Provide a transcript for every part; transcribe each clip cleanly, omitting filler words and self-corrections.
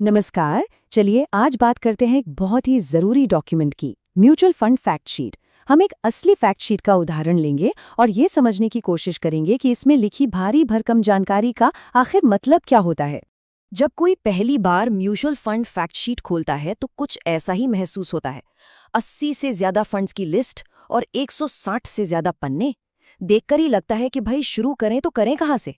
नमस्कार। चलिए आज बात करते हैं एक बहुत ही जरूरी डॉक्यूमेंट की, म्यूचुअल फंड फैक्ट शीट। हम एक असली फैक्ट शीट का उदाहरण लेंगे और ये समझने की कोशिश करेंगे कि इसमें लिखी भारी भरकम जानकारी का आखिर मतलब क्या होता है। जब कोई पहली बार म्यूचुअल फंड फैक्ट शीट खोलता है तो कुछ ऐसा ही महसूस होता है। 80 से ज्यादा फंड्स की लिस्ट और 160 से ज्यादा पन्ने। देखकर ही लगता है कि भाई शुरू करें तो करें कहाँ से।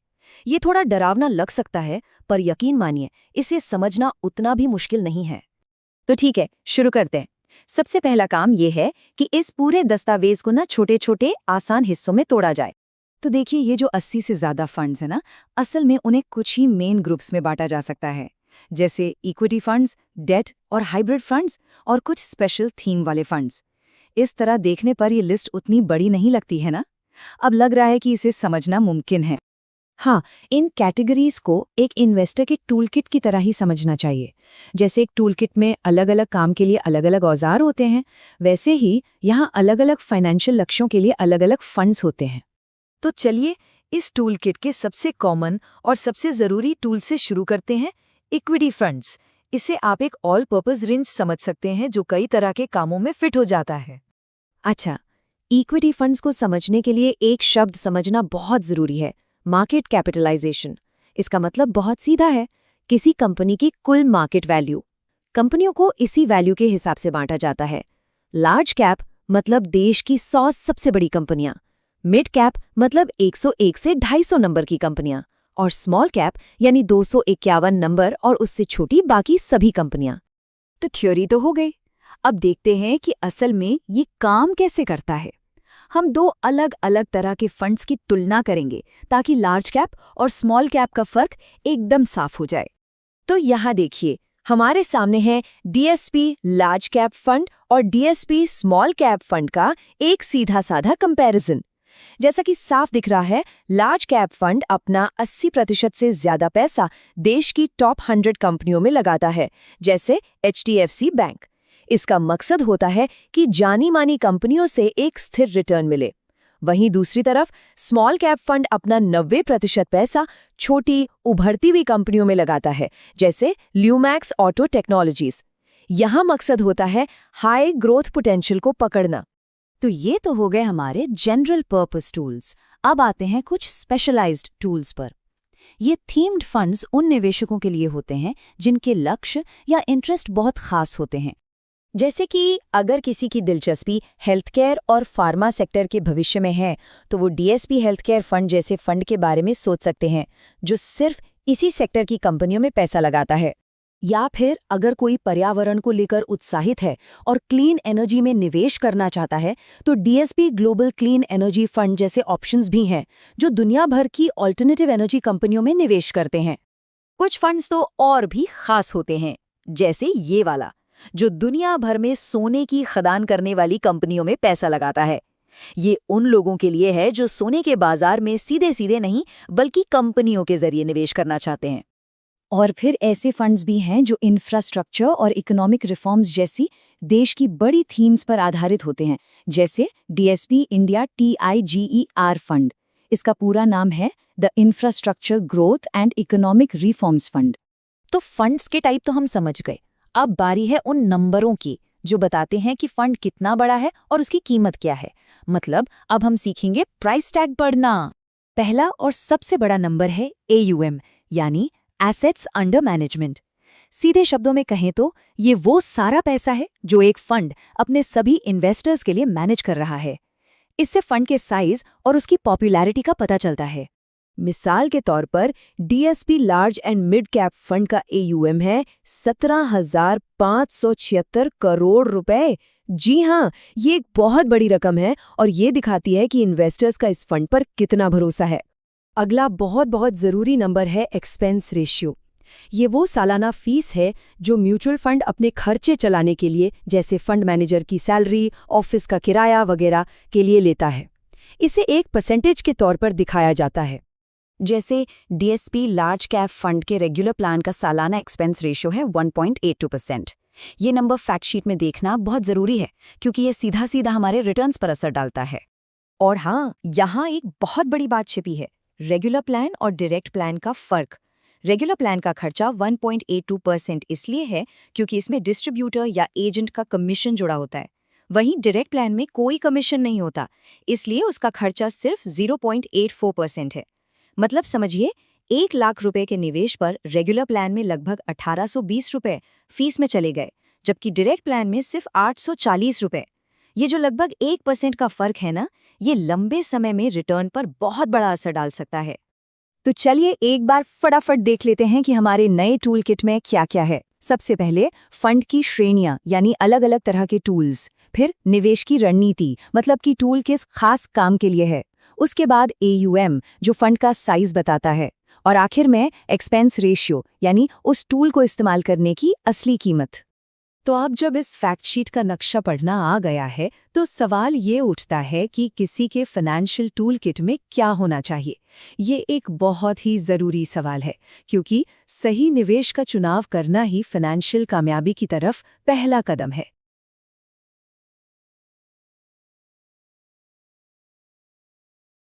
ये थोड़ा डरावना लग सकता है, पर यकीन मानिए इसे समझना उतना भी मुश्किल नहीं है। तो ठीक है, शुरू करते हैं। सबसे पहला काम ये है कि इस पूरे दस्तावेज को ना छोटे छोटे आसान हिस्सों में तोड़ा जाए। तो देखिए, ये जो 80 से ज्यादा फंड्स है ना, असल में उन्हें कुछ ही मेन ग्रुप्स में बांटा जा सकता है, जैसे इक्विटी फंड्स, डेट और हाइब्रिड फंड्स, और कुछ स्पेशल थीम वाले फंड्स। इस तरह देखने पर ये लिस्ट उतनी बड़ी नहीं लगती है ना। अब लग रहा है कि इसे समझना मुमकिन है। हाँ, इन कैटेगरीज को एक इन्वेस्टर के टूलकिट की तरह ही समझना चाहिए। जैसे एक टूलकिट में अलग अलग काम के लिए अलग अलग औजार होते हैं, वैसे ही यहाँ अलग अलग फाइनेंशियल लक्ष्यों के लिए अलग अलग फंड्स होते हैं। तो चलिए इस टूलकिट के सबसे कॉमन और सबसे ज़रूरी टूल से शुरू करते हैं, इक्विटी फंड्स। इसे आप एक ऑल पर्पस रेंज समझ सकते हैं जो कई तरह के कामों में फिट हो जाता है। अच्छा, इक्विटी फंड्स को समझने के लिए एक शब्द समझना बहुत ज़रूरी है, मार्केट कैपिटलाइजेशन। इसका मतलब बहुत सीधा है, किसी कंपनी की कुल मार्केट वैल्यू। कंपनियों को इसी वैल्यू के हिसाब से बांटा जाता है। लार्ज कैप मतलब देश की 100 सबसे बड़ी कंपनियां, मिड कैप मतलब 101 से 250 नंबर की कंपनियां, और स्मॉल कैप यानी 251 नंबर और उससे छोटी बाकी सभी कंपनियां। तो थ्योरी तो हो गई। अब देखते हैं कि असल में ये काम कैसे करता है। हम दो अलग अलग तरह के फंड्स की तुलना करेंगे ताकि लार्ज कैप और स्मॉल कैप का फर्क एकदम साफ हो जाए। तो यहाँ देखिए, हमारे सामने है डीएसपी लार्ज कैप फंड और डीएसपी स्मॉल कैप फंड का एक सीधा साधा कंपैरिजन। जैसा कि साफ दिख रहा है, लार्ज कैप फंड अपना 80% से ज्यादा पैसा देश की टॉप 100 कंपनियों में लगाता है, जैसे एचडीएफसी बैंक। इसका मकसद होता है कि जानी मानी कंपनियों से एक स्थिर रिटर्न मिले। वहीं दूसरी तरफ स्मॉल कैप फंड अपना 90% पैसा छोटी उभरती हुई कंपनियों में लगाता है, जैसे ल्यूमैक्स ऑटो टेक्नोलॉजीज। यहां मकसद होता है हाई ग्रोथ पोटेंशियल को पकड़ना। तो ये तो हो गए हमारे जनरल पर्पस टूल्स। अब आते हैं कुछ स्पेशलाइज्ड टूल्स पर। ये थीम्ड फंड्स उन निवेशकों के लिए होते हैं जिनके लक्ष्य या इंटरेस्ट बहुत खास होते हैं। जैसे कि अगर किसी की दिलचस्पी हेल्थ केयर और फार्मा सेक्टर के भविष्य में है, तो वो डीएसपी हेल्थ केयर फंड जैसे फंड के बारे में सोच सकते हैं, जो सिर्फ इसी सेक्टर की कंपनियों में पैसा लगाता है। या फिर अगर कोई पर्यावरण को लेकर उत्साहित है और क्लीन एनर्जी में निवेश करना चाहता है, तो DSP global clean energy fund जैसे ऑप्शंस भी हैं, जो दुनिया भर की ऑल्टरनेटिव एनर्जी कंपनियों में निवेश करते हैं। कुछ फंड्स तो और भी खास होते हैं, जैसे ये वाला, जो दुनिया भर में सोने की खदान करने वाली कंपनियों में पैसा लगाता है। ये उन लोगों के लिए है जो सोने के बाजार में सीधे सीधे नहीं, बल्कि कंपनियों के जरिए निवेश करना चाहते हैं। और फिर ऐसे फंड्स भी हैं जो इंफ्रास्ट्रक्चर और इकोनॉमिक रिफॉर्म्स जैसी देश की बड़ी थीम्स पर आधारित होते हैं, जैसे डीएसपी इंडिया TIGER फंड। इसका पूरा नाम है the infrastructure growth and economic reforms fund. तो फंड्स के टाइप तो हम समझ गए। अब बारी है उन नंबरों की जो बताते हैं कि फंड कितना बड़ा है और उसकी कीमत क्या है। मतलब अब हम सीखेंगे प्राइस टैग पढ़ना। पहला और सबसे बड़ा नंबर है AUM, यानी एसेट्स अंडर मैनेजमेंट। सीधे शब्दों में कहें तो ये वो सारा पैसा है जो एक फंड अपने सभी इन्वेस्टर्स के लिए मैनेज कर रहा है। इससे फंड के साइज और उसकी पॉपुलैरिटी का पता चलता है। मिसाल के तौर पर DSP large and mid cap fund का AUM है 17,576 करोड़ रुपए। जी हाँ, ये एक बहुत बड़ी रकम है और ये दिखाती है कि इन्वेस्टर्स का इस फंड पर कितना भरोसा है। अगला बहुत बहुत ज़रूरी नंबर है एक्सपेंस रेशियो। ये वो सालाना फीस है जो म्यूचुअल फंड अपने खर्चे चलाने के लिए, जैसे फंड मैनेजर की सैलरी, ऑफिस का किराया वगैरह के लिए लेता है। इसे एक परसेंटेज के तौर पर दिखाया जाता है। जैसे डीएसपी लार्ज कैप फंड के रेगुलर प्लान का सालाना एक्सपेंस रेशियो है 1.82%। ये नंबर फैक्ट शीट में देखना बहुत ज़रूरी है, क्योंकि ये सीधा सीधा हमारे रिटर्न्स पर असर डालता है। और हाँ, यहाँ एक बहुत बड़ी बात छिपी है, रेगुलर प्लान और डायरेक्ट प्लान का फर्क। रेगुलर प्लान का खर्चा 1.82% इसलिए है क्योंकि इसमें डिस्ट्रीब्यूटर या एजेंट का कमीशन जुड़ा होता है। वहीं डायरेक्ट प्लान में कोई कमीशन नहीं होता, इसलिए उसका खर्चा सिर्फ 0.84% है। मतलब समझिए 1 लाख रुपए के निवेश पर रेगुलर प्लान में लगभग 1820 रुपए फीस में चले गए, जबकि डायरेक्ट प्लान में सिर्फ 840 रुपए। ये जो लगभग 1% का फर्क है ना, ये लंबे समय में रिटर्न पर बहुत बड़ा असर डाल सकता है। तो चलिए एक बार फटाफट देख लेते हैं कि हमारे नए टूल किट में क्या क्या है। सबसे पहले फंड की श्रेणियां यानी अलग अलग तरह के टूल्स, फिर निवेश की रणनीति मतलब कि टूल किस खास काम के लिए है, उसके बाद AUM जो फंड का साइज बताता है, और आखिर में एक्सपेंस रेशियो यानी उस टूल को इस्तेमाल करने की असली कीमत। तो अब जब इस फैक्ट शीट का नक्शा पढ़ना आ गया है तो सवाल ये उठता है कि किसी के फाइनेंशियल टूल किट में क्या होना चाहिए। ये एक बहुत ही ज़रूरी सवाल है, क्योंकि सही निवेश का चुनाव करना ही फाइनेंशियल कामयाबी की तरफ पहला कदम है।